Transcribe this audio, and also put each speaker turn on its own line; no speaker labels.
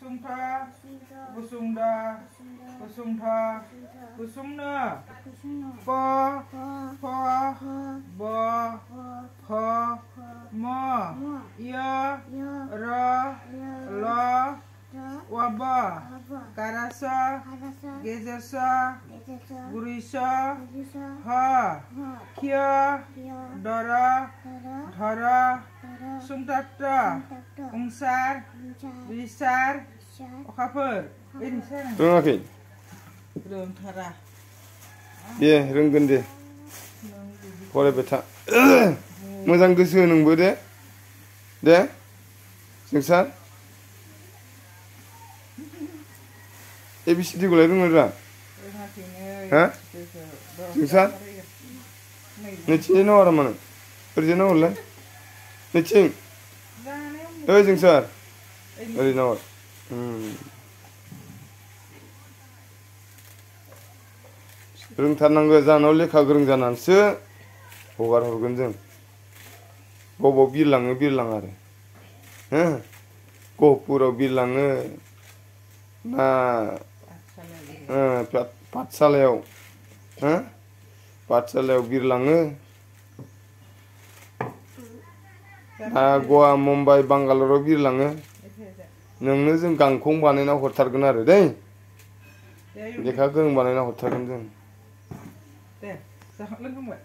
Gusungtha, gusungda, gusungtha, gusungna, pa, pha, ba, pha, ma, ya, ra, la, waba, karasa, gezersa, gurisa, ha, kya, dara, dhara, sungtata, ungsar, bisar, अखाफोर
रोङाखै
रोंथारा
दे रोंगोन दे फरायबाय था मोजां गोसो हो नोंबो दे जोंसार ABCD खौलाय रोङो रोङा हा जोंसार नैथिंजाय नाव आरो मानो ओरैजाय नावहरलाय नैथिं ओइ जोंसार ओरै नाव रोंथारनांगौ जानाव लेखा गोरों जानानैसो हगार हरगोन जों बबाव बिरलाङो बिरलां आरो हो गहपुराव बिरलाङो ना पाठसालायाव हो पाठसालायाव बिरलाङो ना गवा मुम्बाइ बांगालराव बिरलाङो नोंनो जों गांखं बानायना हरथारगोन आरो दै लेखा गोरों बानायना हरथारगोन जों
दे जाखां लोंखांबाय